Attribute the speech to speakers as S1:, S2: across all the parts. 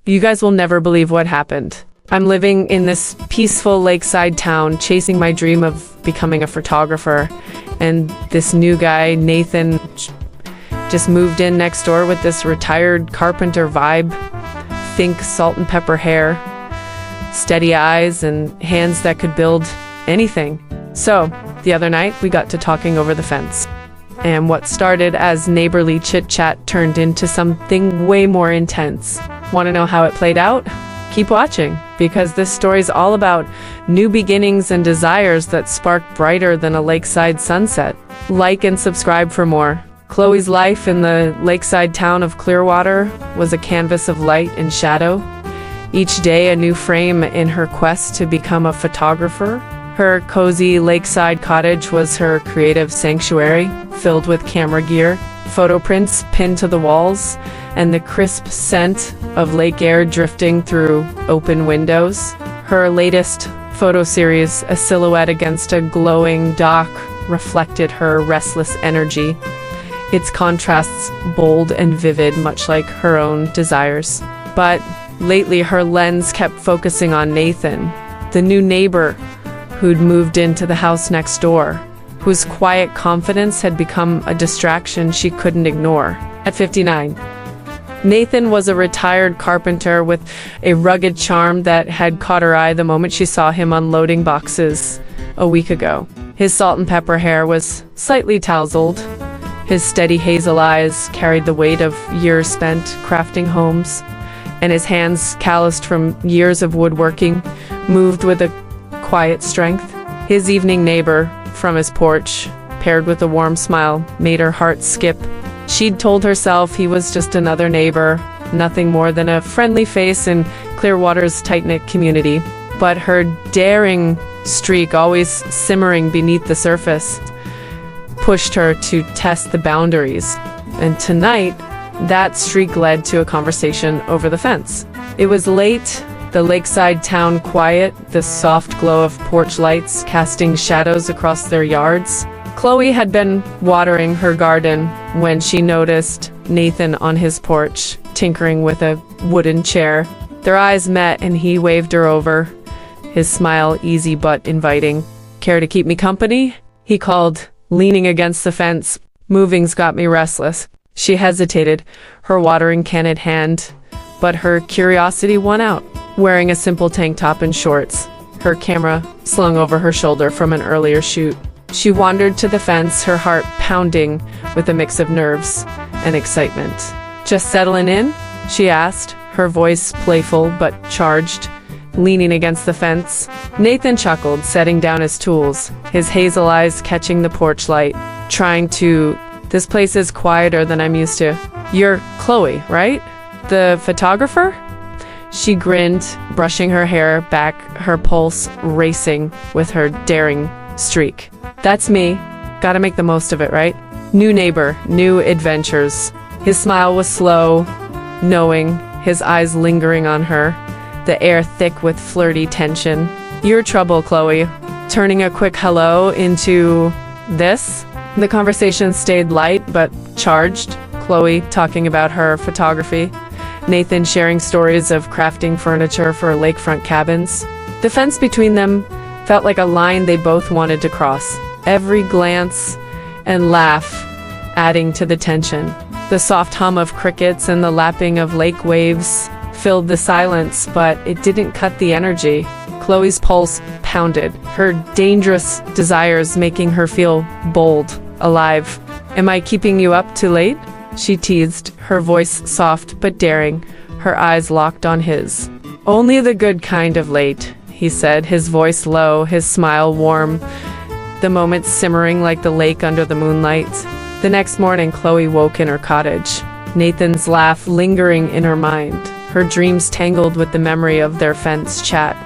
S1: You guys will never believe what happened. I'm living in this peaceful lakeside town, chasing my dream of becoming a photographer. And this new guy, Nathan, just moved in next door with this retired carpenter vibe. Think salt and pepper hair, steady eyes, and hands that could build anything. So, the other night, we got to talking over the fence. And what started as neighborly chit-chat turned into something way more intense. Want to know how it played out? Keep watching, because this story's all about new beginnings and desires that spark brighter than a lakeside sunset. Like and subscribe for more. Chloe's life in the lakeside town of Clearwater was a canvas of light and shadow. Each day a new frame in her quest to become a photographer. Her cozy lakeside cottage was her creative sanctuary, filled with camera gear, photo prints pinned to the walls, and the crisp scent of lake air drifting through open windows. Her latest photo series, A Silhouette Against a Glowing Dock, reflected her restless energy, its contrasts bold and vivid, much like her own desires. But lately her lens kept focusing on Nathan, the new neighbor who'd moved into the house next door, whose quiet confidence had become a distraction she couldn't ignore. At 59, Nathan was a retired carpenter with a rugged charm that had caught her eye the moment she saw him unloading boxes a week ago. His salt and pepper hair was slightly tousled. His steady hazel eyes carried the weight of years spent crafting homes, and his hands, calloused from years of woodworking, moved with a quiet strength. His evening neighbor from his porch, paired with a warm smile, made her heart skip. She'd told herself he was just another neighbor, nothing more than a friendly face in Clearwater's tight-knit community. But her daring streak, always simmering beneath the surface, pushed her to test the boundaries. And tonight, that streak led to a conversation over the fence. It was late, the lakeside town quiet, the soft glow of porch lights casting shadows across their yards. Chloe had been watering her garden when she noticed Nathan on his porch, tinkering with a wooden chair. Their eyes met and he waved her over, his smile easy but inviting. "Care to keep me company?" he called, leaning against the fence. "Moving's got me restless." She hesitated, her watering can in hand, but her curiosity won out. Wearing a simple tank top and shorts, her camera slung over her shoulder from an earlier shoot, she wandered to the fence, her heart pounding with a mix of nerves and excitement. "Just settling in?" she asked, her voice playful but charged, leaning against the fence. Nathan chuckled, setting down his tools, his hazel eyes catching the porch light. "This place is quieter than I'm used to." "You're Chloe, right? The photographer?" She grinned, brushing her hair back, her pulse racing with her daring streak. "That's me. Gotta make the most of it, right? New neighbor, new adventures." His smile was slow, knowing, his eyes lingering on her, the air thick with flirty tension. "Your trouble, Chloe." Turning a quick hello into this. The conversation stayed light but charged. Chloe talking about her photography, Nathan sharing stories of crafting furniture for lakefront cabins. The fence between them felt like a line they both wanted to cross, every glance and laugh adding to the tension. The soft hum of crickets and the lapping of lake waves filled the silence, but it didn't cut the energy. Chloe's pulse pounded, her dangerous desires making her feel bold, alive. "Am I keeping you up too late?" she teased, her voice soft but daring, her eyes locked on his. "Only the good kind of late," he said, his voice low, his smile warm, the moment simmering like the lake under the moonlight. The next morning, Chloe woke in her cottage, Nathan's laugh lingering in her mind, her dreams tangled with the memory of their fence chat.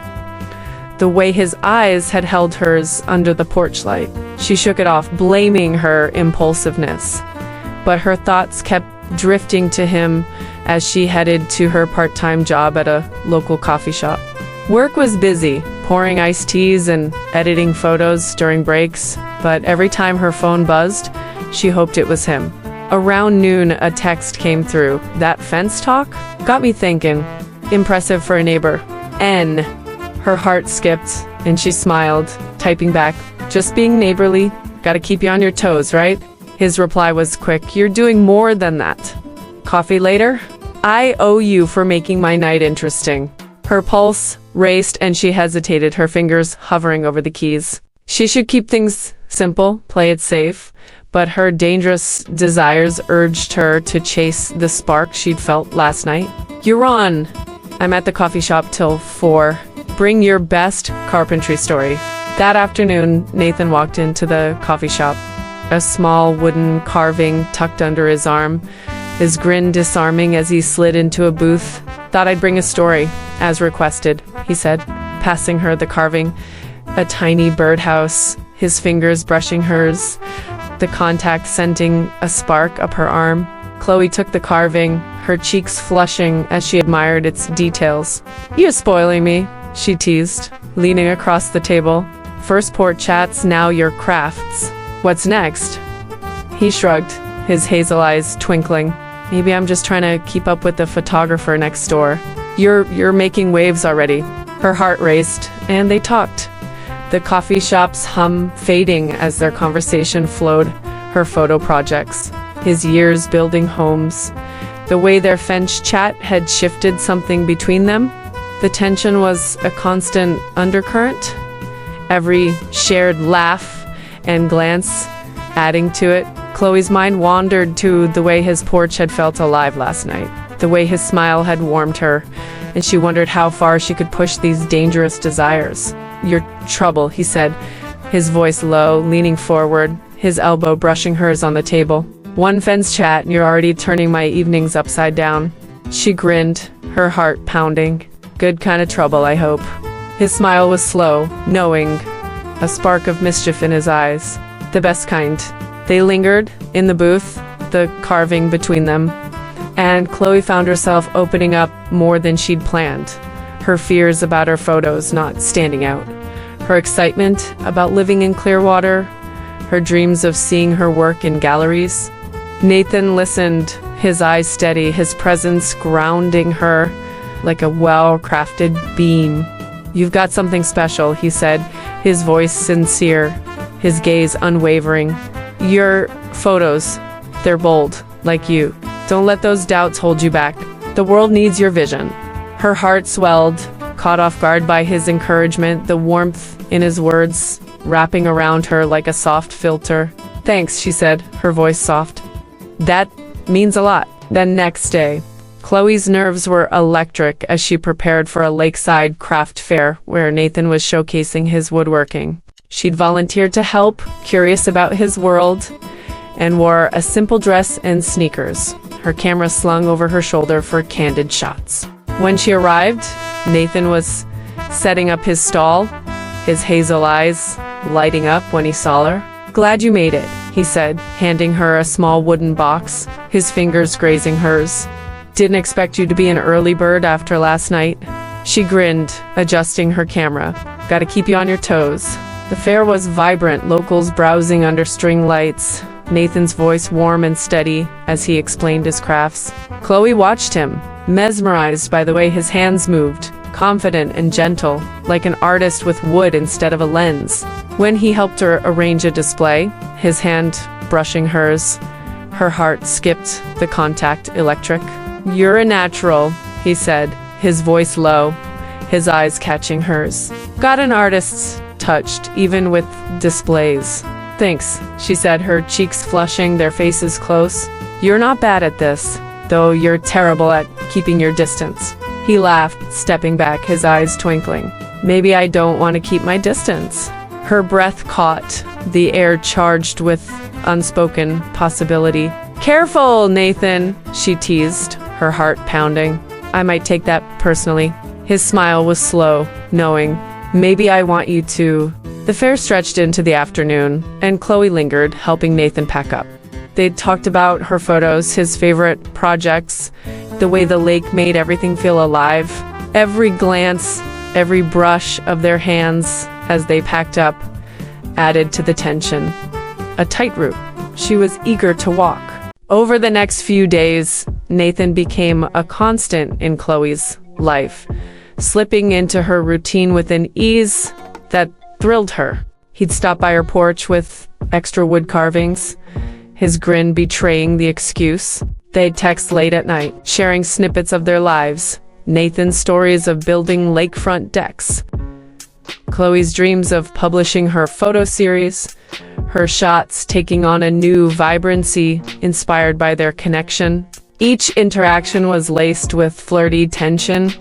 S1: The way his eyes had held hers under the porch light. She shook it off, blaming her impulsiveness. But her thoughts kept drifting to him as she headed to her part-time job at a local coffee shop. Work was busy, pouring iced teas and editing photos during breaks, but every time her phone buzzed, she hoped it was him. Around noon, a text came through. "That fence talk? Got me thinking. impressive for a neighbor. N. Her heart skipped, and she smiled, typing back, "Just being neighborly. Gotta keep you on your toes, right?" His reply was quick, "You're doing more than that. Coffee later? I owe you for making my night interesting." Her pulse raced and she hesitated, her fingers hovering over the keys. She should keep things simple, play it safe, but her dangerous desires urged her to chase the spark she'd felt last night. "You're on. I'm at the coffee shop till 4. Bring your best carpentry story." That afternoon, Nathan walked into the coffee shop, a small wooden carving tucked under his arm, his grin disarming as he slid into a booth. "Thought I'd bring a story, as requested," he said, passing her the carving, a tiny birdhouse, his fingers brushing hers, the contact sending a spark up her arm. Chloe took the carving, her cheeks flushing as she admired its details. "You're spoiling me," she teased, leaning across the table. "First port chats, now your crafts. What's next?" He shrugged, his hazel eyes twinkling. "Maybe I'm just trying to keep up with the photographer next door." You're making waves already." Her heart raced, and they talked, the coffee shop's hum fading as their conversation flowed. Her photo projects, his years building homes, the way their French chat had shifted something between them. The tension was a constant undercurrent, every shared laugh and glance adding to it. Chloe's mind wandered to the way his porch had felt alive last night, the way his smile had warmed her, and she wondered how far she could push these dangerous desires. "Your trouble," he said, his voice low, leaning forward, his elbow brushing hers on the table. "One fence chat and you're already turning my evenings upside down." She grinned, her heart pounding. "Good kind of trouble, I hope." His smile was slow, knowing, a spark of mischief in his eyes. "The best kind." They lingered in the booth, the carving between them, and Chloe found herself opening up more than she'd planned. Her fears about her photos not standing out, her excitement about living in Clearwater, her dreams of seeing her work in galleries. Nathan listened, his eyes steady, his presence grounding her like a well-crafted beam. "You've got something special," he said, his voice sincere, his gaze unwavering. "Your photos, they're bold, like you. Don't let those doubts hold you back. The world needs your vision." Her heart swelled, caught off guard by his encouragement, the warmth in his words wrapping around her like a soft filter. "Thanks," she said, her voice soft. "That means a lot." Then next day, Chloe's nerves were electric as she prepared for a lakeside craft fair where Nathan was showcasing his woodworking. She'd volunteered to help, curious about his world, and wore a simple dress and sneakers, her camera slung over her shoulder for candid shots. When she arrived, Nathan was setting up his stall, his hazel eyes lighting up when he saw her. "Glad you made it," he said, handing her a small wooden box, his fingers grazing hers. "Didn't expect you to be an early bird after last night." She grinned, adjusting her camera. "Gotta keep you on your toes." The fair was vibrant, locals browsing under string lights, Nathan's voice warm and steady as he explained his crafts. Chloe watched him, mesmerized by the way his hands moved, confident and gentle, like an artist with wood instead of a lens. When he helped her arrange a display, his hand brushing hers, her heart skipped the contact electric. "You're a natural," he said, his voice low, his eyes catching hers. "Got an artist's touched, even with displays." "Thanks," she said, her cheeks flushing, their faces close. "You're not bad at this, though you're terrible at keeping your distance." He laughed, stepping back, his eyes twinkling. "Maybe I don't want to keep my distance." Her breath caught, the air charged with unspoken possibility. "Careful, Nathan," she teased, her heart pounding. "I might take that personally." His smile was slow, knowing, "Maybe I want you to." The fair stretched into the afternoon, and Chloe lingered, helping Nathan pack up. They'd talked about her photos, his favorite projects, the way the lake made everything feel alive. Every glance, every brush of their hands as they packed up added to the tension. A tightrope she was eager to walk. Over the next few days, Nathan became a constant in Chloe's life, slipping into her routine with an ease that thrilled her. He'd stop by her porch with extra wood carvings, his grin betraying the excuse. They'd text late at night, sharing snippets of their lives. Nathan's stories of building lakefront decks, Chloe's dreams of publishing her photo series, her shots taking on a new vibrancy inspired by their connection. Each interaction was laced with flirty tension,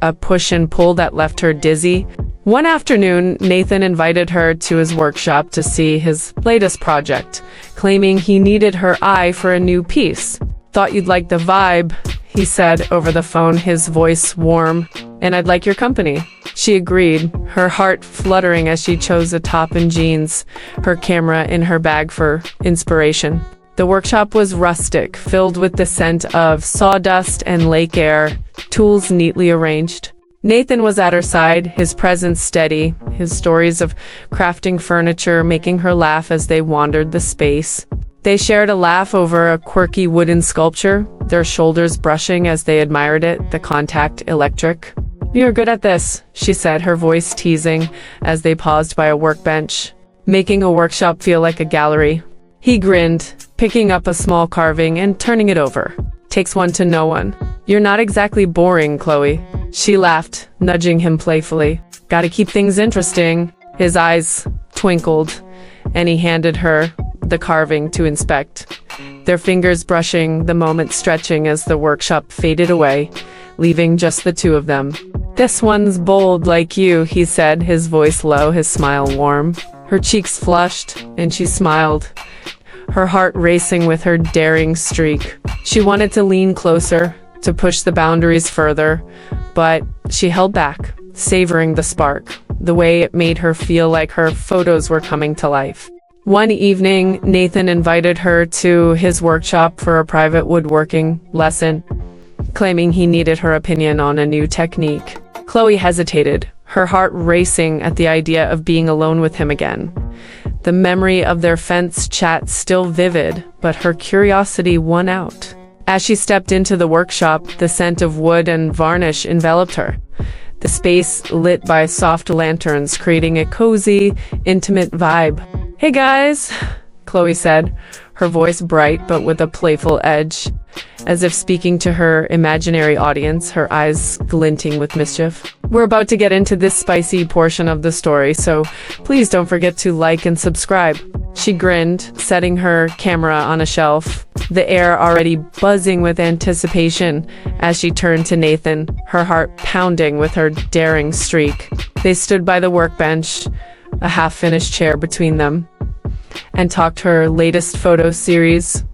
S1: a push and pull that left her dizzy. One afternoon, Nathan invited her to his workshop to see his latest project, claiming he needed her eye for a new piece. "Thought you'd like the vibe," he said over the phone, his voice warm, "and I'd like your company." She agreed, her heart fluttering as she chose a top and jeans, her camera in her bag for inspiration. The workshop was rustic, filled with the scent of sawdust and lake air, tools neatly arranged. Nathan was at her side, his presence steady, his stories of crafting furniture making her laugh as they wandered the space. They shared a laugh over a quirky wooden sculpture, their shoulders brushing as they admired it, the contact electric. "You're good at this," she said, her voice teasing as they paused by a workbench, making a workshop feel like a gallery. He grinned, picking up a small carving and turning it over. "Takes one to know one." "You're not exactly boring, Chloe." She laughed, nudging him playfully. "Gotta keep things interesting." His eyes twinkled, and he handed her the carving to inspect, their fingers brushing the moment, stretching as the workshop faded away, leaving just the two of them. "This one's bold like you," he said, his voice low, his smile warm. Her cheeks flushed, and she smiled, her heart racing with her daring streak. She wanted to lean closer, to push the boundaries further, but she held back, savoring the spark, the way it made her feel like her photos were coming to life. One evening, Nathan invited her to his workshop for a private woodworking lesson, claiming he needed her opinion on a new technique. Chloe hesitated, her heart racing at the idea of being alone with him again. The memory of their fence chat still vivid, but her curiosity won out. As she stepped into the workshop, the scent of wood and varnish enveloped her, the space lit by soft lanterns, creating a cozy, intimate vibe. "Hey guys," Chloe said, her voice bright but with a playful edge, as if speaking to her imaginary audience, her eyes glinting with mischief. "We're about to get into this spicy portion of the story, so please don't forget to like and subscribe." She grinned, setting her camera on a shelf, the air already buzzing with anticipation as she turned to Nathan, her heart pounding with her daring streak. They stood by the workbench, a half-finished chair between them, and talked her latest photo series,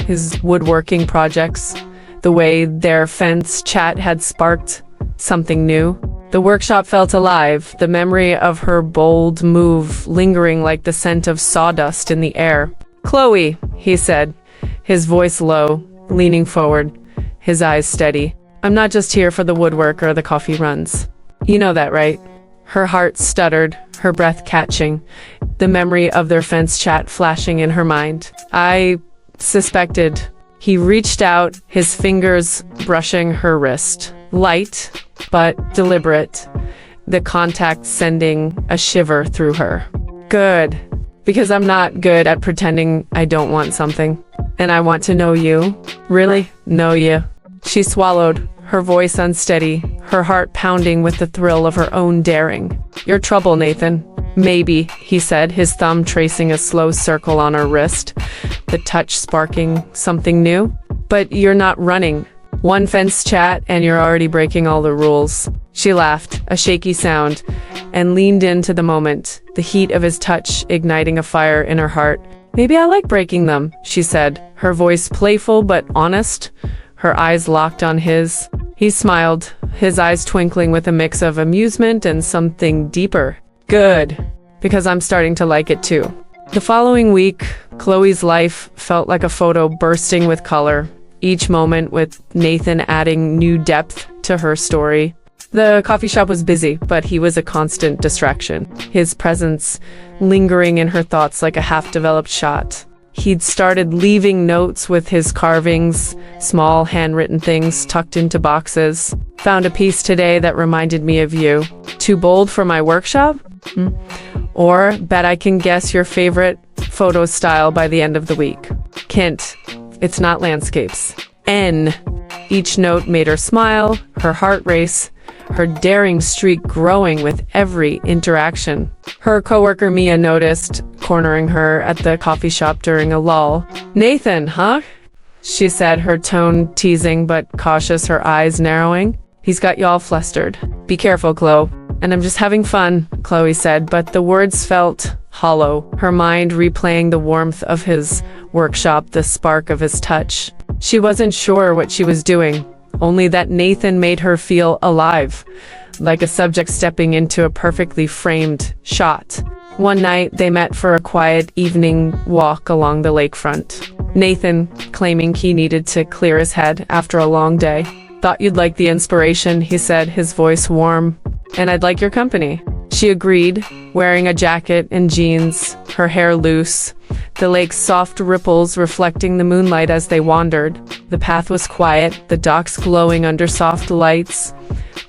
S1: his woodworking projects, the way their fence chat had sparked something new. The workshop felt alive, the memory of her bold move lingering like the scent of sawdust in the air. "Chloe," he said, his voice low, leaning forward, his eyes steady. "I'm not just here for the woodwork or the coffee runs. You know that, right?" Her heart stuttered, her breath catching, the memory of their fence chat flashing in her mind. "I suspected." He reached out, his fingers brushing her wrist. Light, but deliberate, the contact sending a shiver through her. "Good, because I'm not good at pretending I don't want something. And I want to know you. Really know you." She swallowed, her voice unsteady, her heart pounding with the thrill of her own daring. "You're trouble, Nathan." "Maybe," he said, his thumb tracing a slow circle on her wrist, the touch sparking something new. "But you're not running. One fence chat and you're already breaking all the rules." She laughed, a shaky sound, and leaned into the moment, the heat of his touch igniting a fire in her heart. "Maybe I like breaking them," she said, her voice playful but honest, her eyes locked on his. He smiled, his eyes twinkling with a mix of amusement and something deeper. "Good, because I'm starting to like it too." The following week, Chloe's life felt like a photo bursting with color, each moment with Nathan adding new depth to her story. The coffee shop was busy, but he was a constant distraction, his presence lingering in her thoughts like a half-developed shot. He'd started leaving notes with his carvings, small handwritten things tucked into boxes. Found a piece today that reminded me of you. Too bold for my workshop? Or bet I can guess your favorite photo style by the end of the week. Hint, it's not landscapes. N. Each note made her smile, her heart race, her daring streak growing with every interaction. Her coworker Mia noticed, cornering her at the coffee shop during a lull. "Nathan, huh?" she said, her tone teasing but cautious, her eyes narrowing. "He's got you all flustered." "Be careful, Chloe." "And I'm just having fun," Chloe said, but the words felt hollow, her mind replaying the warmth of his workshop, the spark of his touch. She wasn't sure what she was doing, only that Nathan made her feel alive, like a subject stepping into a perfectly framed shot. One night, they met for a quiet evening walk along the lakefront. Nathan, claiming he needed to clear his head after a long day. "Thought you'd like the inspiration," he said, his voice warm. "And I'd like your company." She agreed, wearing a jacket and jeans, her hair loose, the lake's soft ripples reflecting the moonlight as they wandered. The path was quiet, the docks glowing under soft lights,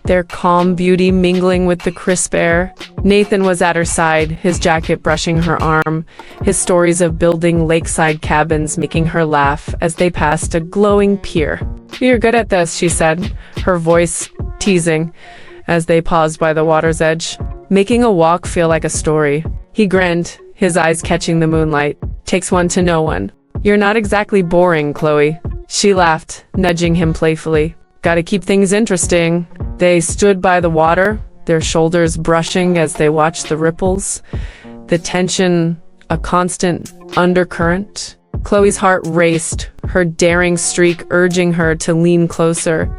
S1: their calm beauty mingling with the crisp air. Nathan was at her side, his jacket brushing her arm, his stories of building lakeside cabins making her laugh as they passed a glowing pier. "You're good at this," she said, her voice teasing, as they paused by the water's edge, making a walk feel like a story. He grinned, his eyes catching the moonlight. "Takes one to know one." "You're not exactly boring, Chloe." She laughed, nudging him playfully. "Gotta keep things interesting." They stood by the water, their shoulders brushing as they watched the ripples, the tension a constant undercurrent. Chloe's heart raced, her daring streak urging her to lean closer,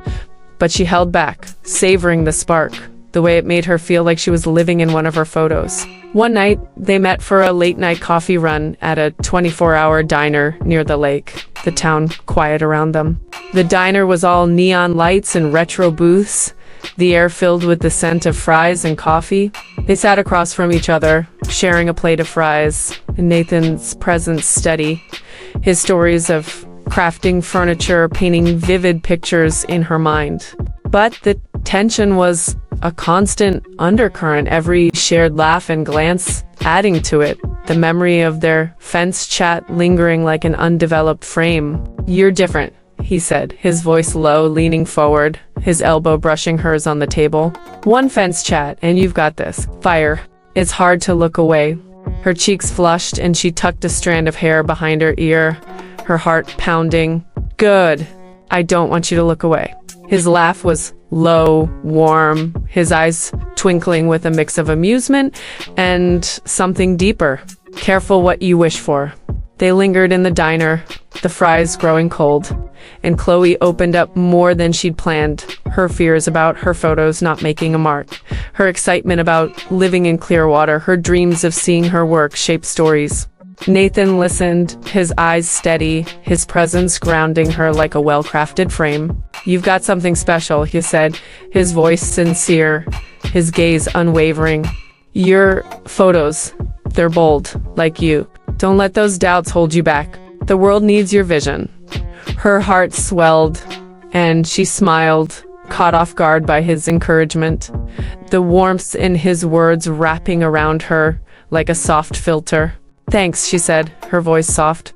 S1: but she held back, savoring the spark, the way it made her feel like she was living in one of her photos. One night, they met for a late-night coffee run at a 24-hour diner near the lake, the town quiet around them. The diner was all neon lights and retro booths, the air filled with the scent of fries and coffee. They sat across from each other, sharing a plate of fries, and Nathan's presence steady, his stories of crafting furniture painting vivid pictures in her mind. But the tension was a constant undercurrent, every shared laugh and glance adding to it, the memory of their fence chat lingering like an undeveloped frame. "You're different," he said, his voice low, leaning forward, his elbow brushing hers on the table. "One fence chat, and you've got this. Fire." It's hard to look away. Her cheeks flushed, and she tucked a strand of hair behind her ear, her heart pounding. "Good. I don't want you to look away." His laugh was low, warm, his eyes twinkling with a mix of amusement and something deeper. "Careful what you wish for." They lingered in the diner, the fries growing cold, and Chloe opened up more than she'd planned. Her fears about her photos not making a mark, her excitement about living in Clearwater, her dreams of seeing her work shape stories. Nathan listened, his eyes steady, his presence grounding her like a well-crafted frame. "You've got something special," he said, his voice sincere, his gaze unwavering. "Your photos, they're bold, like you. Don't let those doubts hold you back. The world needs your vision." Her heart swelled, and she smiled, caught off guard by his encouragement, the warmth in his words wrapping around her like a soft filter. "Thanks," she said, her voice soft.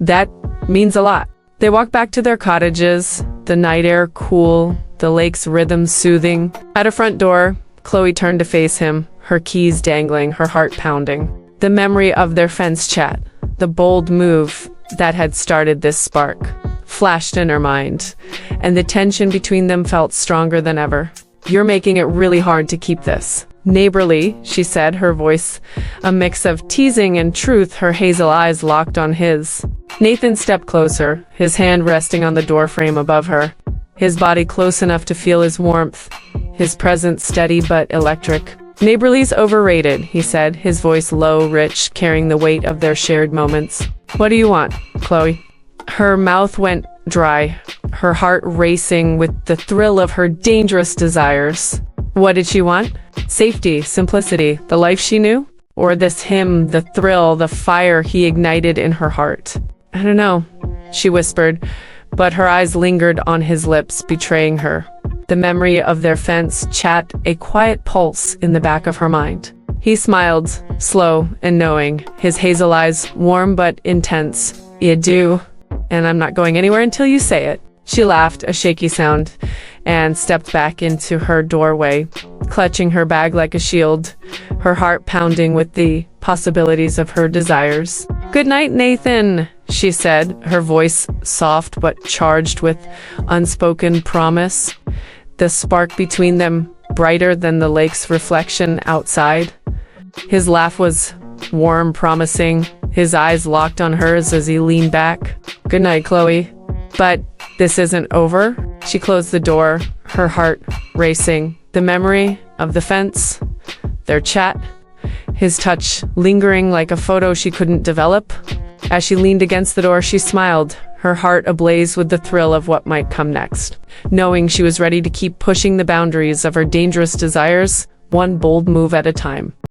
S1: "That means a lot." They walked back to their cottages, the night air cool, the lake's rhythm soothing. At a front door, Chloe turned to face him, her keys dangling, her heart pounding. The memory of their fence chat, the bold move that had started this spark, flashed in her mind, and the tension between them felt stronger than ever. "You're making it really hard to keep this." "Neighborly," she said, her voice a mix of teasing and truth, her hazel eyes locked on his. Nathan stepped closer, his hand resting on the doorframe above her, his body close enough to feel his warmth, his presence steady but electric. "Neighborly's overrated," he said, his voice low, rich, carrying the weight of their shared moments. "What do you want, Chloe?" Her mouth went dry, her heart racing with the thrill of her dangerous desires. What did she want? Safety, simplicity, the life she knew? Or this him, the thrill, the fire he ignited in her heart? I don't know, she whispered, but her eyes lingered on his lips, betraying her. The memory of their fence chat, a quiet pulse in the back of her mind. He smiled, slow and knowing, his hazel eyes warm but intense. You do, and I'm not going anywhere until you say it. She laughed, a shaky sound, and stepped back into her doorway, clutching her bag like a shield, her heart pounding with the possibilities of her desires. "Good night, Nathan," she said, her voice soft but charged with unspoken promise. The spark between them brighter than the lake's reflection outside. His laugh was warm, promising, his eyes locked on hers as he leaned back. "Good night, Chloe." But this isn't over. She closed the door, her heart racing. The memory of the fence, their chat, his touch lingering like a photo she couldn't develop. As she leaned against the door, she smiled, her heart ablaze with the thrill of what might come next. Knowing she was ready to keep pushing the boundaries of her dangerous desires, one bold move at a time.